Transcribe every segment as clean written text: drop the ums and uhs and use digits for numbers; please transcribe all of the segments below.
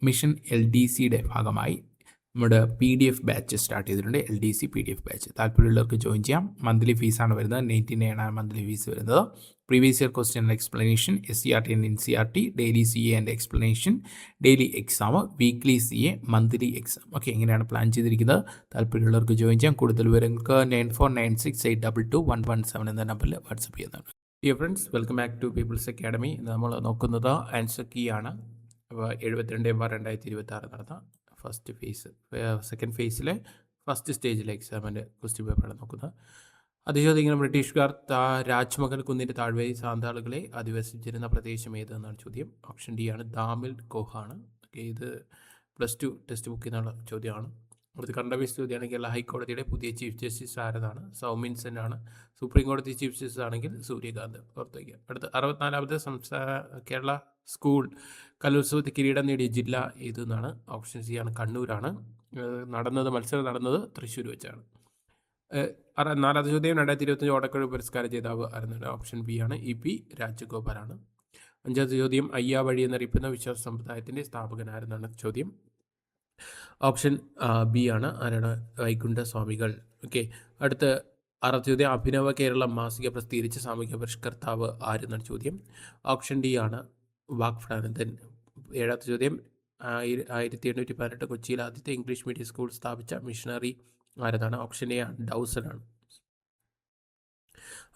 Mission LDCയുടെ ഭാഗമായി നമ്മുടെ PDF batch start ചെയ്തിട്ടുണ്ട്. LDC PDF ബാച്ച് താല്പര്യമുള്ളവർക്ക് ജോയിൻ ചെയ്യാം. മന്ത്ലി ഫീസാണ് വരുന്നത്. 99 ആണ് മന്ത്ലി ഫീസ് വരുന്നത്. Previous year question and explanation, SCRT and NCRT, daily CA and explanation, daily exam, weekly CA, monthly exam. Okay, ഇങ്ങനെയാണ് plan ചെയ്തിരിക്കുന്നത്. താല്പര്യമുള്ളവർക്ക് ജോയിൻ ചെയ്യാം. കൂടുതൽ വിവരങ്ങൾക്ക് 9496822117 എന്ന നമ്പറിൽ വാട്സപ്പ് ചെയ്യുന്നതാണ്. Dear friends, welcome back to people's academy. നമ്മൾ നോക്കുന്നത് ആൻസർ കീ ആണ്. അപ്പോൾ 72/2026 നടന്ന ഫസ്റ്റ് ഫേസ്, സെക്കൻഡ് ഫേസിലെ ഫസ്റ്റ് സ്റ്റേജിലെ എക്സാമിൻ്റെ ക്വസ്റ്റ്യൻ പേപ്പറാണ് നോക്കുന്നത്. അതിശോധിക്കുന്ന ബ്രിട്ടീഷുകാർ രാജ്മഹൽ കുന്നിൻ്റെ താഴ്വരയിൽ സാന്താളുകളെ അധിവസിച്ചിരുന്ന പ്രദേശം ഏതെന്നാണ് ചോദ്യം. ഓപ്ഷൻ ഡി ആണ്, ദാമിൽ കോഹാണ്. ഓക്കെ, ഇത് +2 ടെക്സ്റ്റ് ബുക്കിൽ നിന്നുള്ള ചോദ്യമാണ്. അടുത്ത് കറണ്ട് അഫയേഴ്സ് ചോദ്യമാണ്. കേരള ഹൈക്കോടതിയുടെ പുതിയ ചീഫ് ജസ്റ്റിസ് ആരതാണ്? സൗമിൻ സെൻ ആണ്. സുപ്രീം കോടതി ചീഫ് ജസ്റ്റിസ് ആണെങ്കിൽ സൂര്യകാന്ത്. പുറത്തേക്ക്. അടുത്ത് 64ാമത് സംസ്ഥാന കേരള സ്കൂൾ കലോത്സവത്തിൽ കിരീടം നേടിയ ജില്ല ഏതെന്നാണ്? ഓപ്ഷൻ സി ആണ്, കണ്ണൂരാണ്. മത്സരം നടന്നത് തൃശ്ശൂർ വെച്ചാണ്. 4ാമത്തെ ചോദ്യം, 2025 ഓടക്കുഴൽ പുരസ്കാര ജേതാവ് ആരെന്നാണ്? ഓപ്ഷൻ ബി ആണ്, EP രാജഗോപാലാണ്. 5ാമത്തെ ചോദ്യം, അയ്യാ വഴി എന്നറിയപ്പെടുന്ന വിശ്വാസ സമ്പ്രദായത്തിൻ്റെ സ്ഥാപകൻ ആരെന്നാണ് ചോദ്യം. ഓപ്ഷൻ ബി ആണ്, ആരാണ്? വൈകുണ്ഠ സ്വാമികൾ. ഓക്കെ, അടുത്ത് 6ാമത്തെ ചോദ്യം, അഭിനവ കേരളം മാസിക പ്രസിദ്ധീകരിച്ച സാമൂഹിക പരിഷ്കർത്താവ് ആരെന്നാണ് ചോദ്യം. ഓപ്ഷൻ ഡി ആണ്, വാഗ്ഭടാനന്ദൻ. 7ാമത്തെ ചോദ്യം, 1818 കൊച്ചിയിൽ ആദ്യത്തെ ഇംഗ്ലീഷ് മീഡിയം സ്കൂൾ സ്ഥാപിച്ച മിഷണറി ആരെന്നാണ്? ഓപ്ഷൻ എ ആണ്, ഡൗസൺ ആണ്.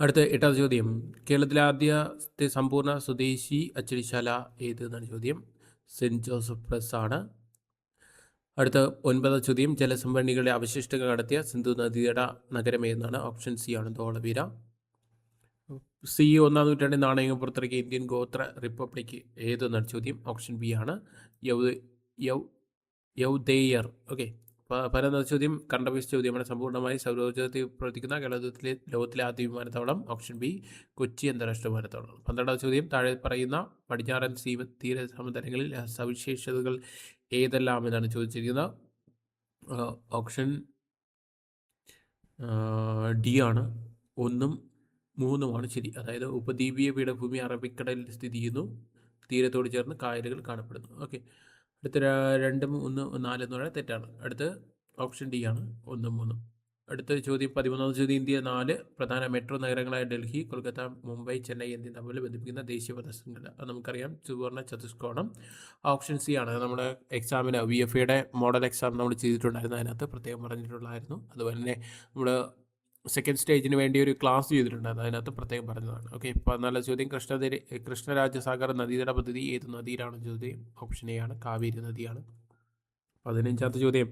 അടുത്ത 8ാമത്തെ ചോദ്യം, കേരളത്തിലെ ആദ്യത്തെ സമ്പൂർണ്ണ സ്വദേശി അച്ചടിശാല ഏതെന്നാണ് ചോദ്യം. സെൻറ്റ് ജോസഫ് പ്രസ് ആണ്. അടുത്ത 9ാമത്തെ ചോദ്യം, ജലസംഭരണികളുടെ അവശിഷ്ടങ്ങൾ കണ്ടെത്തിയ സിന്ധു നദിയുടെ നഗരം ഏതെന്നാണ്? ഓപ്ഷൻ സി ആണ്, ധോളവീര. CE 1ാം നൂറ്റാണ്ടിൽ നാണയങ്ങൾ പുറത്തിറക്കിയ ഇന്ത്യൻ ഗോത്ര റിപ്പബ്ലിക് ഏതെന്നാണ് ചോദ്യം. ഓപ്ഷൻ ബി ആണ്, യൗദേയർ. ഓക്കെ, 12ാമത്തെ ചോദ്യം കറണ്ട് അഫയേഴ്സ് ചോദ്യമാണ്. സമ്പൂർണ്ണമായി സൗരോർജ്ജത്തിൽ പ്രവർത്തിക്കുന്ന ലോകത്തിലെ ആദ്യ വിമാനത്താവളം. ഓപ്ഷൻ ബി, കൊച്ചി അന്താരാഷ്ട്ര വിമാനത്താവളം. 12ാമത്തെ ചോദ്യം, താഴെ പറയുന്ന പടിഞ്ഞാറൻ തീര സമതലങ്ങളിൽ സവിശേഷതകൾ ഏതെല്ലാം എന്നാണ് ചോദിച്ചിരിക്കുന്നത്. ഓപ്ഷൻ ഡി ആണ്, 1ഉം 3ഉമാണ് ശരി. അതായത് ഉപദ്വീപീയ പീഠഭൂമി അറബിക്കടലിൽ സ്ഥിതി ചെയ്യുന്നു. തീരത്തോട് ചേർന്ന് കായലുകൾ കാണപ്പെടുന്നു. ഓക്കെ, അടുത്ത 2, 3, 4 എന്ന് പറയുന്നത് തെറ്റാണ്. അടുത്ത് ഓപ്ഷൻ ഡി ആണ്, 1ഉം 3ഉം. അടുത്ത ചോദ്യം, 13ാമത്തെ ചോദ്യം, ഇന്ത്യ 4 പ്രധാന മെട്രോ നഗരങ്ങളായ ഡൽഹി, കൊൽക്കത്ത, മുംബൈ, ചെന്നൈ എന്നിവ തമ്മിൽ ബന്ധിപ്പിക്കുന്ന ദേശീയപാത ശൃംഖല. അത് നമുക്കറിയാം, സുവർണ്ണ ചതുഷ്കോണം. ഓപ്ഷൻ സി ആണ്. നമ്മുടെ എക്സാമിന് VFAയുടെ മോഡൽ എക്സാം നമ്മൾ ചെയ്തിട്ടുണ്ടായിരുന്നു. അതിനകത്ത് പ്രത്യേകം പറഞ്ഞിട്ടുള്ളതായിരുന്നു. അതുപോലെ തന്നെ നമ്മൾ സെക്കൻഡ് സ്റ്റേജിന് വേണ്ടി ഒരു ക്ലാസ് ചെയ്തിട്ടുണ്ടായിരുന്നു. അതിനകത്ത് പ്രത്യേകം പറഞ്ഞതാണ്. ഓക്കെ, 14ാമത്തെ ചോദ്യം, കൃഷ്ണരാജസാഗർ നദീതട പദ്ധതി ഏത് നദിയിലാണ് ചോദ്യം. ഓപ്ഷൻ എ ആണ്, കാവേരി നദിയാണ്. 15ാമത്തെ ചോദ്യം,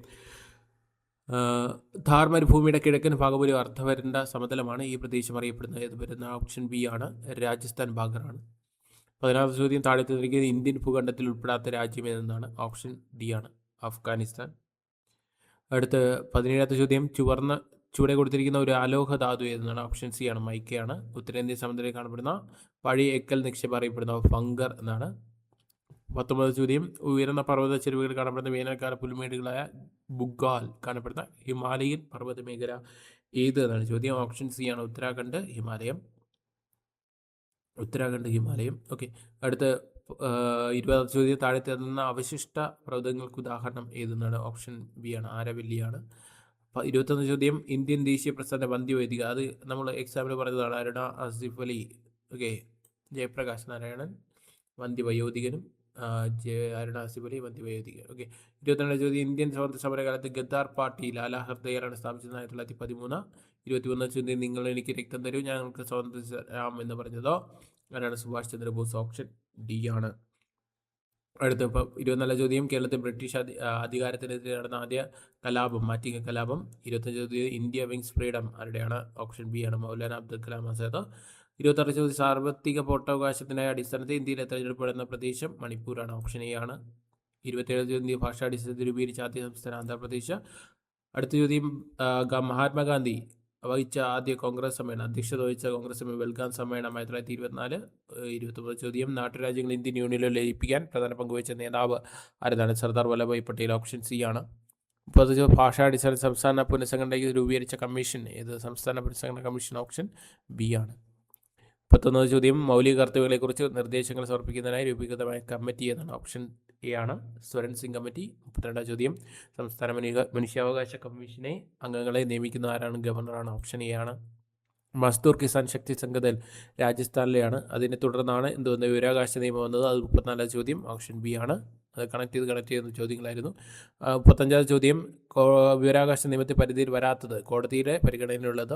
ഥാർ മരുഭൂമിയുടെ കിഴക്കൻ ഭാഗം ഒരു അർദ്ധവരണ്ട സമതലമാണ്. ഈ പ്രദേശം അറിയപ്പെടുന്നത് ഏത് വരുന്ന? ഓപ്ഷൻ ബി ആണ്, രാജസ്ഥാൻ ബാഗറാണ്. 16ാമത്തെ ചോദ്യം, താഴെ തന്നിരിക്കുന്നത് ഇന്ത്യൻ ഭൂഖണ്ഡത്തിൽ ഉൾപ്പെടാത്ത രാജ്യം ഏതെന്നാണ്? ഓപ്ഷൻ ഡി ആണ്, അഫ്ഗാനിസ്ഥാൻ. അടുത്ത് 17ാമത്തെ ചോദ്യം, ചുവടെ കൊടുത്തിരിക്കുന്ന ഒരു അലോഹ ധാതു ഏതെന്നാണ്? ഓപ്ഷൻ സി ആണ്, മൈക്കയാണ്. ഉത്തരേന്ത്യൻ സമതലത്തിൽ കാണപ്പെടുന്ന പഴയ എക്കൽ നിക്ഷേപം അറിയപ്പെടുന്ന ഫംഗർ എന്നാണ്. 19ാമത്തെ ചോദ്യം, ഉയർന്ന പർവ്വത ചെരുവുകൾ കാണപ്പെടുന്ന വേനൽക്കാല പുൽമേടുകളായ ബുഗ്ഗാൽ കാണപ്പെടുന്ന ഹിമാലയൻ പർവ്വത മേഖല ഏത് എന്നാണ് ചോദ്യം. ഓപ്ഷൻ സി ആണ്, ഉത്തരാഖണ്ഡ് ഹിമാലയം. ഓക്കെ, അടുത്ത 20ാമത്തെ ചോദ്യം, താഴെ തരുന്ന അവശിഷ്ട പർവ്വതങ്ങൾക്ക് ഉദാഹരണം ഏതെന്നാണ്? ഓപ്ഷൻ ബി ആണ്, ആരവല്ലിയാണ്. 21ാമത്തെ ചോദ്യം, ഇന്ത്യൻ ദേശീയ പ്രസ്ഥാന വന്ധ്യവേദിക. അത് നമ്മൾ എക്സാമിന് പറഞ്ഞതാണ്, അരുണ ആസിഫ് അലി. ഓക്കെ, ജയപ്രകാശ് നാരായണൻ വന്ധ്യവയോധികനും, അരുണ ആസിഫ് അലി വന്ധ്യവയോധികൻ. ഓക്കെ, 22ാമത്തെ ചോദ്യം, ഇന്ത്യൻ സ്വാതന്ത്ര്യ സമരകാലത്ത് ഗദ്ദാർ പാർട്ടി ലാലാ ഹർദയാറാണ് സ്ഥാപിച്ചത് 1913. 23ാമത്തെ ചോദ്യം, നിങ്ങൾ എനിക്ക് രക്തം തരൂ, ഞങ്ങൾക്ക് സ്വാതന്ത്ര്യം തരാം എന്ന് പറഞ്ഞതോ? ആരാണ്? സുഭാഷ് ചന്ദ്രബോസ്. ഓപ്ഷൻ ഡി ആണ്. അടുത്ത 24ാം ചോദ്യം, കേരളത്തിൽ ബ്രിട്ടീഷ് അധികാരത്തിനെതിരെ നടന്ന ആദ്യ കലാപം, മാറ്റിങ്ങ കലാപം. 25ാം ചോദ്യം, ഇന്ത്യ വിങ്സ് ഫ്രീഡം ആരുടെയാണ്? ഓപ്ഷൻ ബി ആണ്, മൗലാന അബ്ദുൽ കലാം ആസാദ്. 26ാം ചോദ്യം, സാർവത്രിക വോട്ടവകാശത്തിനായ അടിസ്ഥാനത്തിൽ ഇന്ത്യയിലെ തെരഞ്ഞെടുക്കപ്പെടുന്ന പ്രദേശം മണിപ്പൂരാണ്. ഓപ്ഷൻ എ ആണ്. 27ാം ചോദ്യം, ഇന്ത്യ ഭാഷാടിസ്ഥാനത്തിൽ രൂപീകരിച്ച ആദ്യ സംസ്ഥാനം ആന്ധ്രാപ്രദേശ്. അടുത്ത ചോദ്യം, മഹാത്മാഗാന്ധി വഹിച്ച ആദ്യ കോൺഗ്രസ് സമ്മേളനം, അധ്യക്ഷത വഹിച്ച കോൺഗ്രസ് സമ്മേളനം ബൽഗാം സമ്മേളനം 1924. 29ാം ചോദ്യം, നാട്ടുരാജ്യങ്ങൾ ഇന്ത്യൻ യൂണിയനിൽ ലയിപ്പിക്കാൻ പ്രധാന പങ്കുവഹിച്ച നേതാവ് ആരാണ്? സർദാർ വല്ലഭായ് പട്ടേൽ. ഓപ്ഷൻ സി ആണ്. 30ാം ഭാഷാടിസ്ഥാന സംസ്ഥാന പുനഃസംഘടനയ്ക്ക് രൂപീകരിച്ച കമ്മീഷൻ ഏത്? സംസ്ഥാന പുനഃസംഘടന കമ്മീഷൻ. ഓപ്ഷൻ ബി ആണ്. 31 ചോദ്യം മൗലിക കർത്തവ്യങ്ങളെക്കുറിച്ച് നിർദ്ദേശങ്ങൾ സമർപ്പിക്കുന്നതിനായി രൂപീകൃതമായ കമ്മിറ്റി എന്നാണ്. ഓപ്ഷൻ എ ആണ് സ്വരൻ സിംഗ് കമ്മിറ്റി. 32 ചോദ്യം സംസ്ഥാന മനുഷ്യാവകാശ കമ്മീഷനെ അംഗങ്ങളെ നിയമിക്കുന്ന ആരാണ്? ഗവർണറാണ്. ഓപ്ഷൻ എ ആണ്. മസ്ദൂർ കിസാൻ ശക്തി സംഘദൽ രാജസ്ഥാനിലെയാണ്. അതിനെ തുടർന്നാണ് എന്തുവന്ന് വിവരാവകാശ നിയമം വന്നത്. അത് 34 ചോദ്യം ഓപ്ഷൻ ബി ആണ്. അത് കണക്ട് ചെയ്യുന്ന ചോദ്യങ്ങളായിരുന്നു. 35 ചോദ്യം വിവരാവകാശ നിയമത്തെ പരിധിയിൽ വരാത്തത് കോടതിയുടെ പരിഗണനയിലുള്ളത്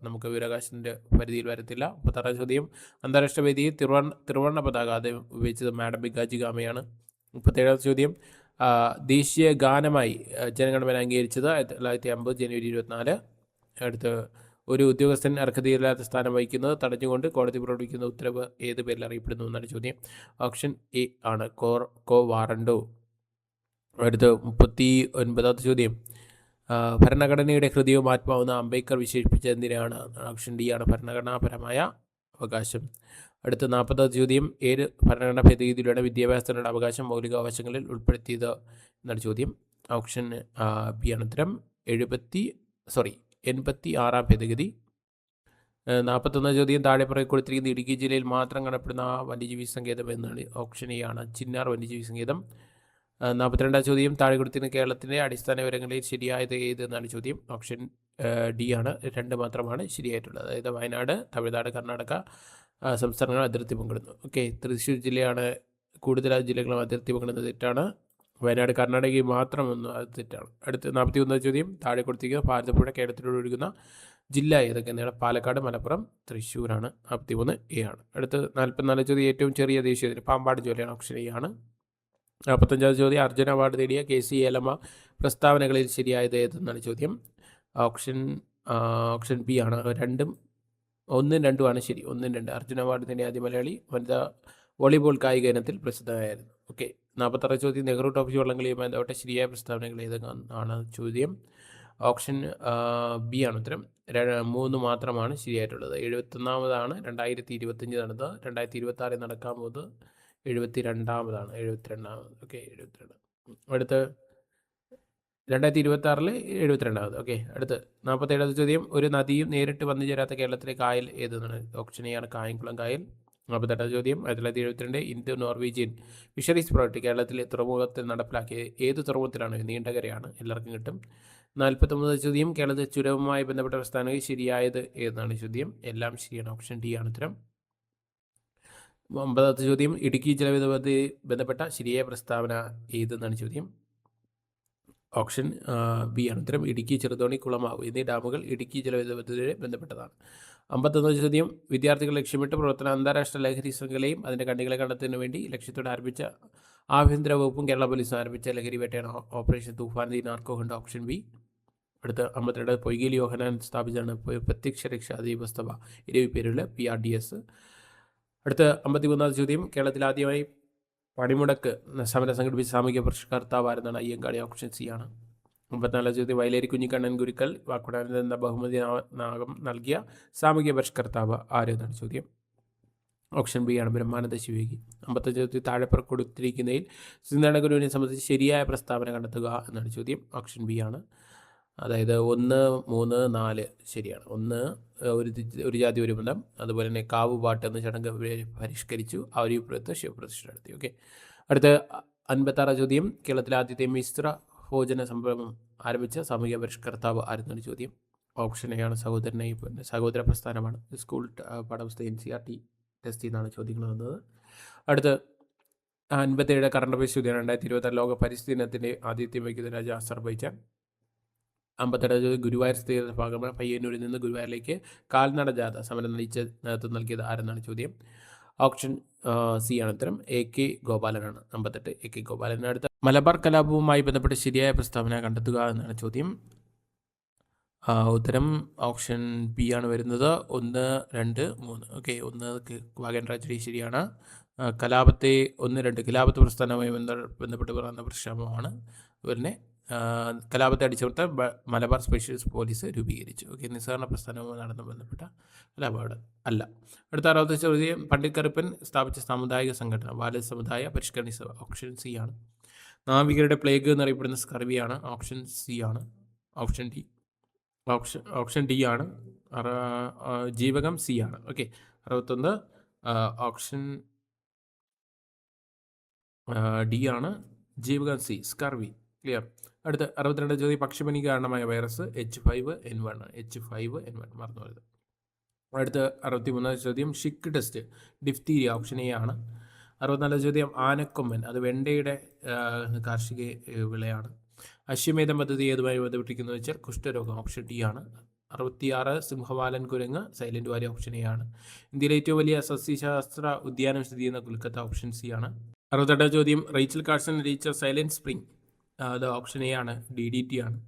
നമുക്ക് വിവരാവകാശത്തിൻ്റെ പരിധിയിൽ വരത്തില്ല. 36 ചോദ്യം അന്താരാഷ്ട്ര വേദിയിൽ ത്രിവർണ്ണ പതാക ആദ്യം ഉപയോഗിച്ചത് മാഡം ബിഗാജി ഗാമയാണ്. 37 ചോദ്യം ദേശീയ ഗാനമായി ജനഗണമന അംഗീകരിച്ചത് 1950 ജനുവരി 24. അടുത്ത് ഒരു ഉദ്യോഗസ്ഥൻ അർഹതയില്ലാത്ത സ്ഥാനം വഹിക്കുന്നത് തടഞ്ഞുകൊണ്ട് കോടതി പുറപ്പെടുവിക്കുന്ന ഉത്തരവ് ഏത് പേരിൽ അറിയപ്പെടുന്നു എന്നാണ് ചോദ്യം. ഓപ്ഷൻ എ ആണ് കോ വാറണ്ടോ. അടുത്ത 39 ചോദ്യം ഭരണഘടനയുടെ ഹൃദയവും ആത്മാവെന്ന് അംബേദ്കർ വിശേഷിപ്പിച്ച എന്തിനാണ്? ഓപ്ഷൻ ഡി ആണ് ഭരണഘടനാപരമായ അവകാശം. അടുത്ത 40 ചോദ്യം ഏത് ഭരണഘടനാ ഭേദഗതിയിലൂടെ വിദ്യാഭ്യാസത്തിനുള്ള അവകാശം മൗലികാവകാശങ്ങളിൽ ഉൾപ്പെടുത്തിയത് എന്നാണ് ചോദ്യം. ഓപ്ഷൻ ബി ആണ് ഉത്തരം 86 ഭേദഗതി. 41 ചോദ്യം താഴെ പുറകെ കൊടുത്തിരിക്കുന്ന ഇടുക്കി ജില്ലയിൽ മാത്രം കാണപ്പെടുന്ന വന്യജീവി സങ്കേതം എന്നാണ്. ഓപ്ഷൻ എ ആണ് ചിന്നാർ വന്യജീവി സങ്കേതം. 42 ചോദ്യം താഴെ കൊടുത്തിരുന്ന കേരളത്തിൻ്റെ അടിസ്ഥാന വിവരങ്ങളിൽ ശരിയായത് ഏത് എന്നാണ് ചോദ്യം. ഓപ്ഷൻ ഡി ആണ്. 2 മാത്രമാണ് ശരിയായിട്ടുള്ളത്. അതായത് വയനാട്, തമിഴ്നാട്, കർണാടക സംസ്ഥാനങ്ങൾ അതിർത്തി പങ്കിടുന്നു. ഓക്കെ, തൃശ്ശൂർ ജില്ലയാണ് കൂടുതൽ ജില്ലകളും അതിർത്തി പങ്കിടുന്നത് തെറ്റാണ്. വയനാട് കർണാടകയിൽ മാത്രമൊന്നും അത് തെറ്റാണ്. അടുത്ത 41 ചോദ്യം താഴെ കൊടുത്തിരിക്കുന്ന ഭാരതപ്പുഴ കേരളത്തിലൂടെ ഒഴുകുന്ന ജില്ല ഏതൊക്കെ എന്നാണ്? പാലക്കാട്, മലപ്പുറം, തൃശ്ശൂരാണ്. 41 എ ആണ്. അടുത്ത് 44 ചോദ്യം ഏറ്റവും ചെറിയ ദേശീയ പാമ്പാട് ജില്ലയാണ്. ഓപ്ഷൻ എ ആണ്. 45 ചോദ്യം അർജുന അവാർഡ് നേടിയ KC ഏലമ്മ പ്രസ്താവനകളിൽ ശരിയായത് ഏതെന്നാണ് ചോദ്യം. ഓപ്ഷൻ ബി ആണ്. 1 2 ആണ് ശരി. 1 2 അർജുന അവാർഡ് നേടിയ ആദ്യ മലയാളി വനിതാ വോളിബോൾ കായിക ഇനത്തിൽ പ്രസിദ്ധമായിരുന്നു. ഓക്കെ, 46 ചോദ്യം നെഹ്റു ട്രോഫി വള്ളംകളിയുമായി ബന്ധപ്പെട്ട ശരിയായ പ്രസ്താവനകൾ ഏതൊക്കെയാണ് ചോദ്യം. ഓപ്ഷൻ ബി ആണ് ഉത്തരം. 3 മാത്രമാണ് ശരിയായിട്ടുള്ളത്. 71ാമതാണ് 2025 നടന്നത്. 2026 നടക്കാൻ പോകുന്നത് 72ാമതാണ്. 72ാമത്. ഓക്കെ, 72. അടുത്ത് 2026 72ാമത്. ഓക്കെ, അടുത്ത് 47 ചോദ്യം ഒരു നദിയും നേരിട്ട് വന്നു ചേരാത്ത കേരളത്തിലെ കായൽ ഏതെന്നാണ്? ഓപ്ഷൻ എ ആണ് കായംകുളം കായൽ. 48 ചോദ്യം 1972 ഇന്തോ നോർവീജിയൻ ഫിഷറീസ് പ്രോജക്റ്റ് കേരളത്തിലെ തുറമുഖത്തിൽ നടപ്പിലാക്കിയ ഏത് തുറമുഖത്തിലാണ്? നീണ്ടകരയാണ്. എല്ലാവർക്കും കിട്ടും. 49 ചോദ്യം കേരളത്തിൽ ചുരവുമായി ബന്ധപ്പെട്ട പ്രസ്ഥാനങ്ങൾ ശരിയായത് ഏതാണ് ചോദ്യം. എല്ലാം ശരിയാണ്. ഓപ്ഷൻ ഡി ആണ് ഉത്തരം. 50 ചോദ്യം ഇടുക്കി ജലവിധവുമായി ബന്ധപ്പെട്ട ശരിയായ പ്രസ്താവന ഏതെന്നാണ് ചോദ്യം. ഓപ്ഷൻ ബി ആണ് ഉത്തരം. ഇടുക്കി, ചെറുതോണി, കുളമാവ് എന്നീ ഡാമുകൾ ഇടുക്കി ജലവിധവുമായി ബന്ധപ്പെട്ടതാണ്. 51 ചോദ്യം വിദ്യാർത്ഥികൾ ലക്ഷ്യമിട്ട് പ്രവർത്തന അന്താരാഷ്ട്ര ലഹരി ശൃംഖലയും അതിൻ്റെ കണ്ണികളെ കണ്ടെത്തുന്നതിന് വേണ്ടി ലക്ഷ്യത്തോടെ ആരംഭിച്ച ആഭ്യന്തര വകുപ്പും കേരള പോലീസും ആരംഭിച്ച ലഹരി വേട്ടയാണ് operation Toofan the narco hunt. Option B. അടുത്ത 52 പൊയ്കയിൽ യോഹനാൻ സ്ഥാപിച്ചാണ് പ്രത്യക്ഷ രക്ഷാ ദീപസ്തഭ ഇരുവി പേരുള്ള PRDS. അടുത്ത 53 ചോദ്യം കേരളത്തിൽ ആദ്യമായി പണിമുടക്ക് സമരം സംഘടിപ്പിച്ച സാമൂഹിക പരിഷ്കർത്താവായിരുന്നാണ്? അയ്യങ്കാളി. ഓപ്ഷൻ സി ആണ്. 54 ചോദ്യം വയലേരി കുഞ്ഞിക്കണ്ണൻ ഗുരുക്കൾ വാക്കുടാനന്ദ എന്ന ബഹുമതി നാഗം നൽകിയ സാമൂഹിക പരിഷ്കർത്താവ് ആരെന്നാണ് ചോദ്യം. ഓപ്ഷൻ ബി ആണ് ബ്രഹ്മാനന്ദ ശിവയോഗി. 55 ചോദ്യം താഴെ കൊടുത്തിരിക്കുന്നതിൽ ശ്രീനാരായണ ഗുരുവിനെ സംബന്ധിച്ച് ശരിയായ പ്രസ്താവന കണ്ടെത്തുക എന്നാണ് ചോദ്യം. ഓപ്ഷൻ ബി ആണ്. അതായത് 1, 3, 4 ശരിയാണ്. 1 ഒരു ജാതി ഒരു ബന്ധം, അതുപോലെ തന്നെ കാവുപാട്ട് എന്ന ചടങ്ങ് പരിഷ്കരിച്ചു, ഔരിപുരത്ത് ശിവപ്രതിഷ്ഠ നടത്തി. ഓക്കെ, അടുത്ത 56 ചോദ്യം കേരളത്തിലെ ആദ്യത്തെ മിശ്ര ഭോജന സംരംഭം ആരംഭിച്ച സാമൂഹിക പരിഷ്കർത്താവ് ആരെന്നാണ് ചോദ്യം. ഓപ്ഷൻ എ ആണ് സഹോദര പ്രസ്ഥാനമാണ്. സ്കൂൾ പാഠപുസ്തകം NCERT ടെസ്റ്റിൽ നിന്നാണ് ചോദ്യങ്ങൾ വന്നത്. അടുത്ത് 57 കറണ്ട് അഫയേഴ്സ് ചോദ്യം 2026 ലോക പരിസ്ഥിതി ദിനത്തിൻ്റെ ആതിഥ്യം വഹിക്കുന്ന രാജ്യം അസർബൈജാൻ. 52 ഗുരുവായൂർ സ്ഥിതിയുടെ ഭാഗമായി പയ്യന്നൂരിൽ നിന്ന് ഗുരുവായൂരിലേക്ക് കാൽനട ജാഥ സമരം നയിച്ച് നേതൃത്വം നൽകിയത് ആരെന്നാണ് ചോദ്യം. ഓപ്ഷൻ സി ആണ് ഉത്തരം. AK ഗോപാലനാണ്. 58 AK ഗോപാലൻ. അടുത്ത മലബാർ കലാപവുമായി ബന്ധപ്പെട്ട് ശരിയായ പ്രസ്താവന കണ്ടെത്തുക എന്നാണ് ചോദ്യം. ഉത്തരം ഓപ്ഷൻ ബി ആണ് വരുന്നത്. 1, 2, 3. ഓക്കെ, 1 വാഗൻ ട്രാജഡി ശരിയാണ്. കലാപത്തെ 1, 2 കലാപത്ത് പ്രസ്ഥാനവുമായി ബന്ധപ്പെട്ട് പറയുന്ന പ്രക്ഷേപമാണ്. അതുപോലെ കലാപത്തെ അടിച്ചമർത്താൻ മലബാർ സ്പെഷ്യൽ പോലീസ് രൂപീകരിച്ചു. ഓക്കെ, നിസ്സഹകരണ പ്രസ്ഥാനവുമായി നടന്നു ബന്ധപ്പെട്ട കലാപമാണ് അല്ല. അടുത്ത 60 ചോദ്യം പണ്ഡിറ്റ് കറുപ്പൻ സ്ഥാപിച്ച സാമുദായിക സംഘടന ബാല സമുദായ പരിഷ്കരണ സഭ. ഓപ്ഷൻ സി ആണ്. നാവികരുടെ പ്ലേഗ് എന്നറിയപ്പെടുന്ന സ്കർവിയാണ്. ഓപ്ഷൻ സി ആണ്. ഓപ്ഷൻ ഡി ആണ്. ജീവകം സി ആണ്. ഓക്കെ, 61 ഓപ്ഷൻ ഡി ആണ്. ജീവകം സി സ്കർവി. ക്ലിയർ. അടുത്ത 62 ചോദ്യം പക്ഷിപ്പനി കാരണമായ വൈറസ് H5N1. H5N1 മറന്നു പോയത്. അടുത്ത 63 ചോദ്യം ഷിക്ക് ടെസ്റ്റ് ഡിഫ്തീരിയ. ഓപ്ഷൻ എ ആണ്. 64 ചോദ്യം ആനക്കൊമ്പൻ. അത് വെണ്ടയുടെ കാർഷിക വിളയാണ്. അശ്വമേധം പദ്ധതി ഏതുമായി ബന്ധപ്പെട്ടിരിക്കുന്നു വെച്ചാൽ കുഷ്ഠരോഗം. ഓപ്ഷൻ ഡി ആണ്. 66 സിംഹവാലൻ കുരങ്ങ് സൈലന്റ് വാലി. ഓപ്ഷൻ എ ആണ്. ഇന്ത്യയിലെ ഏറ്റവും വലിയ സസ്യശാസ്ത്ര ഉദ്യാനം സ്ഥിതി ചെയ്യുന്ന കൊൽക്കത്ത. ഓപ്ഷൻ സി ആണ്. 68 ചോദ്യം റേച്ചൽ കാർസൺ രചിച്ച സൈലന്റ് സ്പ്രിംഗ്. അത് ഓപ്ഷൻ എ ആണ്. DDT ആണ്.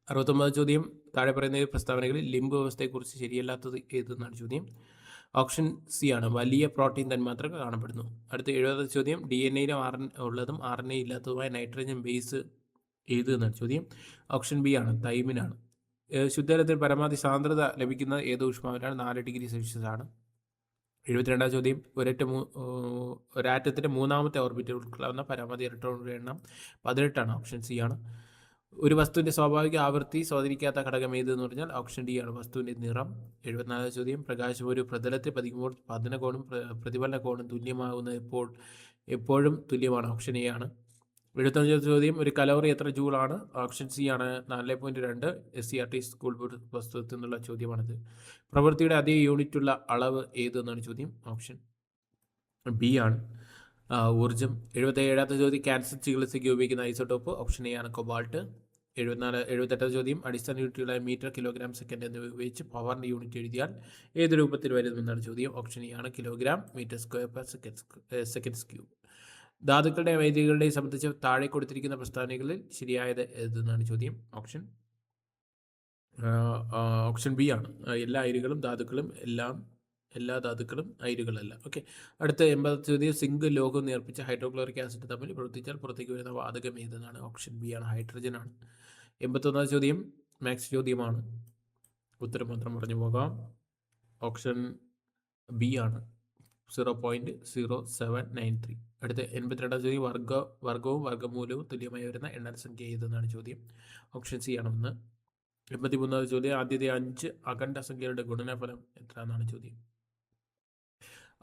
69 ചോദ്യം താഴെ പറയുന്ന പ്രസ്താവനകളിൽ ലിംബ് വ്യവസ്ഥയെക്കുറിച്ച് ശരിയല്ലാത്തത് ഏതെന്നാണ് ചോദ്യം. ഓപ്ഷൻ സി ആണ്. വലിയ പ്രോട്ടീൻ തന്മാത്രകൾ കാണപ്പെടുന്നു. അടുത്ത 70 ചോദ്യം DNA ഉള്ളതും RNA ഇല്ലാത്തതുമായ നൈട്രജൻ ബേസ് ഏത് എന്നാണ് ചോദ്യം. ഓപ്ഷൻ ബി ആണ്. തൈമിനാണ്. ശുദ്ധജലത്തിൽ പരമാവധി സാന്ദ്രത ലഭിക്കുന്നത് ഏത് ഊഷ്മാവിലാണ്? 4 ഡിഗ്രി സെൽഷ്യസ് ആണ്. 72 ചോദ്യം ഒരാറ്റത്തിൻ്റെ മൂന്നാമത്തെ ഓർബിറ്റിൽ ഉൾക്കൊള്ളാവുന്ന പരമാവധി ഇലക്ട്രോണുകളുടെ എണ്ണം 18 ആണ്. ഓപ്ഷൻ സി ആണ്. ഒരു വസ്തുവിൻ്റെ സ്വാഭാവിക ആവൃത്തി സ്വാധീനിക്കാത്ത ഘടകം ഏതെന്ന് പറഞ്ഞാൽ ഓപ്ഷൻ ഡി ആണ്. വസ്തുവിൻ്റെ നിറം. 74 ചോദ്യം പ്രകാശം ഒരു പ്രതലത്തിൽ പതിക്കുമ്പോൾ പതന കോണും പ്രതിഫലന കോണും തുല്യമാകുന്നത് എപ്പോഴും തുല്യമാണ്. ഓപ്ഷൻ എ ആണ്. 75 ചോദ്യം ഒരു കലോറി എത്ര ജൂൾ ആണ്? ഓപ്ഷൻ സി ആണ്. 4.2 SCERT സ്കൂൾ പുസ്തകത്തിൽ നിന്നുള്ള ചോദ്യമാണിത്. പ്രവൃത്തിയുടെ അതേ യൂണിറ്റുള്ള അളവ് ഏതെന്നാണ് ചോദ്യം. ഓപ്ഷൻ ബി ആണ്. ഊർജം. 77 ചോദ്യം ക്യാൻസർ ചികിത്സയ്ക്ക് ഉപയോഗിക്കുന്ന ഐസോട്ടോപ്പ്. ഓപ്ഷൻ എ ആണ്. കൊബാൾട്ട്. 78 ചോദ്യം അടിസ്ഥാന യൂണിറ്റുകളായ മീറ്റർ, കിലോഗ്രാം, സെക്കൻഡ് എന്നിവ ഉപയോഗിച്ച് പവറിൻ്റെ യൂണിറ്റ് എഴുതിയാൽ ഏത് രൂപത്തിൽ വരുമെന്നാണ് ചോദ്യം. ഓപ്ഷൻ എ ആണ്. Kilogram metre square per second cube. ധാതുക്കളുടെയും വൈദ്യുതികളുടെയും സംബന്ധിച്ച് താഴെ കൊടുത്തിരിക്കുന്ന പ്രസ്താവനകളിൽ ശരിയായത് ഏതെന്നാണ് ചോദ്യം. ഓപ്ഷൻ ബി ആണ്. എല്ലാ അയിരുകളും ധാതുക്കളും എല്ലാ ധാതുക്കളും അയിരുകളല്ല. ഓക്കെ. അടുത്ത 80 ചോദ്യം സിങ്ക് ലോഹവും നേർപ്പിച്ച ഹൈഡ്രോക്ലോറിക് ആസിഡ് തമ്മിൽ പ്രവർത്തിച്ചാൽ പുറത്തേക്ക് വരുന്ന വാതകം ഏതെന്നാണ്. ഓപ്ഷൻ ബി ആണ്. ഹൈഡ്രജൻ ആണ്. 81 ചോദ്യം മാത്സ് ചോദ്യമാണ്. ഉത്തരം മാത്രം പറഞ്ഞു പോകാം. ഓപ്ഷൻ ബി ആണ്. 0.0793. അടുത്ത 82 ചോദ്യം വർഗവും വർഗമൂലവും തുല്യമായി വരുന്ന എണ്ണൽ സംഖ്യ ഏതെന്നാണ് ചോദ്യം. ഓപ്ഷൻ സി ആണ് 1. 83 ചോദ്യം ആദ്യത്തെ 5 അഖണ്ഡ സംഖ്യകളുടെ ഗുണനഫലം എത്ര എന്നാണ് ചോദ്യം.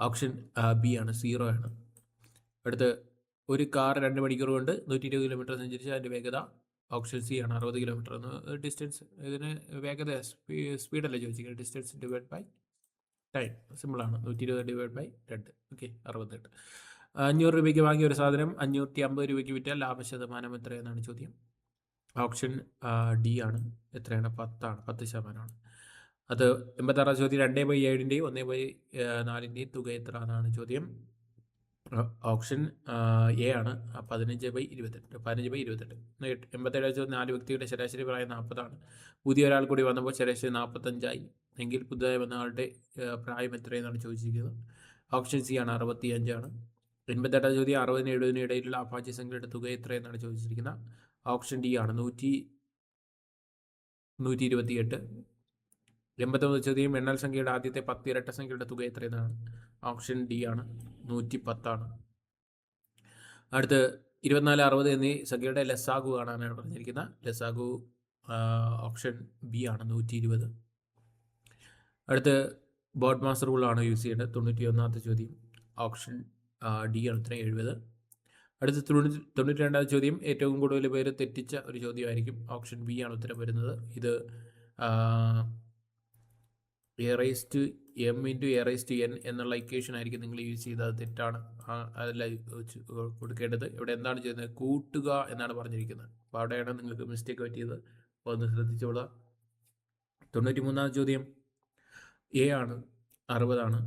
ഓപ്ഷൻ ബി ആണ്. 0 ആണ്. അടുത്ത് ഒരു കാർ 2 മണിക്കൂർ കൊണ്ട് 120 കിലോമീറ്റർ സഞ്ചരിച്ച് അതിൻ്റെ വേഗത. ഓപ്ഷൻ സി ആണ്. 60 കിലോമീറ്റർ. ഡിസ്റ്റൻസ് ഇതിന് വേഗത സ്പീഡല്ലേ ചോദിച്ചിരിക്കുന്നത്. Distance divide by time. സിമ്പിളാണ്. 120 ഡിവൈഡ് ബൈ 2. ഓക്കെ. 68. 500 രൂപയ്ക്ക് വാങ്ങിയ ഒരു സാധനം 550 രൂപയ്ക്ക് വിറ്റാൽ ലാഭശതമാനം എത്രയെന്നാണ് ചോദ്യം. ഓപ്ഷൻ ഡി ആണ്. എത്രയാണ്? 10 ആണ്. 10%. അത് 86 ചോദ്യം 2/7 1/4 തുക എത്ര എന്നാണ് ചോദ്യം. ഓപ്ഷൻ എ ആണ്. 15/28. 87 ചോദ്യം 4 വ്യക്തികളുടെ ശരാശരി പ്രായം 40 ആണ്. പുതിയ ഒരാൾ കൂടി വന്നപ്പോൾ ശരാശരി 45 എങ്കിൽ പുതുതായി വന്ന ആളുടെ പ്രായം എത്രയെന്നാണ് ചോദിച്ചിരിക്കുന്നത്. ഓപ്ഷൻ സി ആണ്. 65 ആണ്. 88 ചോദ്യം 60-നും 70-നും ഇടയിലുള്ള അഭാജ്യ സംഖ്യയുടെ തുക എത്രയെന്നാണ് ചോദിച്ചിരിക്കുന്നത്. ഓപ്ഷൻ ഡി ആണ്. 128. 89 ചോദ്യം എണ്ണൽ സംഖ്യയുടെ ആദ്യത്തെ 10 ഇരട്ട സംഖ്യയുടെ തുക എത്രയെന്നാണ്. ഓപ്ഷൻ ഡി ആണ്. 110 ആണ്. അടുത്ത് 24, 60 എന്നീ സംഖ്യയുടെ ലസാഗു കാണാനാണ് പറഞ്ഞിരിക്കുന്നത്. ലസാഗു ഓപ്ഷൻ ബി ആണ്. 120. അടുത്ത് ബോർഡ് മാസ്റ്റർ റൂളാണ് യൂസ് ചെയ്യേണ്ടത്. 91 ചോദ്യം ഓപ്ഷൻ ഡി ആണ്. ഉത്തരം 70. അടുത്ത് 92 ചോദ്യം ഏറ്റവും കൂടുതൽ പേര് തെറ്റിച്ച ഒരു ചോദ്യമായിരിക്കും. ഓപ്ഷൻ ബി ആണ് ഉത്തരം വരുന്നത്. ഇത് A⁻m×A⁻n എന്നുള്ള ഇക്വേഷൻ ആയിരിക്കും നിങ്ങൾ യൂസ് ചെയ്തത്. തെറ്റാണ്. അതല്ല കൊടുക്കേണ്ടത്. ഇവിടെ എന്താണ് ചെയ്യുന്നത്? കൂട്ടുക എന്നാണ് പറഞ്ഞിരിക്കുന്നത്. അപ്പോൾ അവിടെയാണ് നിങ്ങൾക്ക് മിസ്റ്റേക്ക് പറ്റിയത്. അപ്പോൾ ഒന്ന് ശ്രദ്ധിച്ചോളാം. 93 ചോദ്യം എ ആണ്. 60 ആണ്.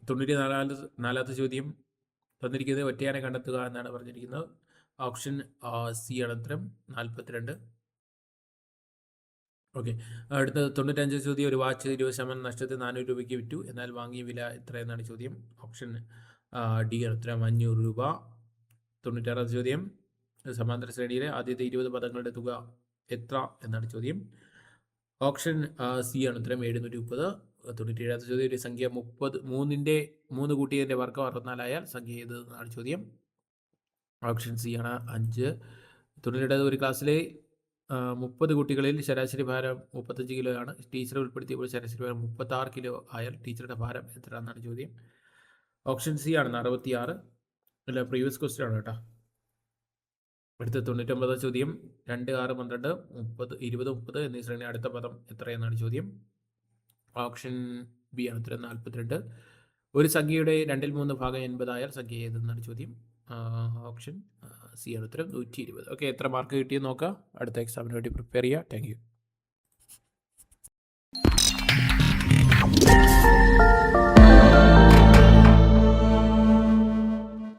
94 ചോദ്യം തന്നിരിക്കുന്നത് ഒറ്റയാനെ കണ്ടെത്തുക എന്നാണ് പറഞ്ഞിരിക്കുന്നത്. ഓപ്ഷൻ സി ആണ് ഉത്തരം. 42. ഓക്കെ. അടുത്ത 95 ചോദ്യം ഒരു വാച്ച് 20% നഷ്ടത്തിൽ 400 രൂപയ്ക്ക് വിറ്റു. എന്നാൽ വാങ്ങിയ വില എത്ര എന്നാണ് ചോദ്യം. ഓപ്ഷൻ ഡി ആണ് ഉത്തരം. 500 രൂപ. 96 ചോദ്യം സമാന്തര ശ്രേണിയിലെ ആദ്യത്തെ 20 പദങ്ങളുടെ തുക എത്ര എന്നാണ് ചോദ്യം. ഓപ്ഷൻ സി ആണ് ഉത്തരം. 730. 97 ചോദ്യം ഒരു സംഖ്യ 3 കൂട്ടിയതിൻ്റെ വർഗ്ഗം 64 ആയാൽ സംഖ്യ ഏത് എന്നാണ് ചോദ്യം. ഓപ്ഷൻ സി ആണ് 5. 97 ഒരു ക്ലാസ്സിലെ 30 കുട്ടികളിൽ ശരാശരി ഭാരം 35 കിലോ ആണ്. ടീച്ചറെ ഉൾപ്പെടുത്തിയപ്പോൾ ശരാശരി ഭാരം 36 കിലോ ആയാൽ ടീച്ചറുടെ ഭാരം എത്രയാണെന്നാണ് ചോദ്യം. ഓപ്ഷൻ സി ആണ് 66. അല്ല, പ്രീവിയസ് ക്വസ്റ്റ്യൻ ആണ് കേട്ടോ. അടുത്ത 99 ചോദ്യം. 2, 6, 12, 30, 20, 30 എന്നീ ശ്രേണി അടുത്ത പദം എത്രയെന്നാണ് ചോദ്യം. ഓപ്ഷൻ ബി ആണ് ഉത്തരം 42. ഒരു സംഖ്യയുടെ 2/3 ഭാഗം 80 ആയാൽ സംഖ്യ ഏതെന്നാണ് ചോദ്യം. ഓപ്ഷൻ സി ആണ് ഉത്തരം 120. ഓക്കെ, എത്ര മാർക്ക് കിട്ടിയെന്ന് നോക്കാം. അടുത്ത എക്സാമിന് വേണ്ടി പ്രിപ്പയർ ചെയ്യുക. Thank you.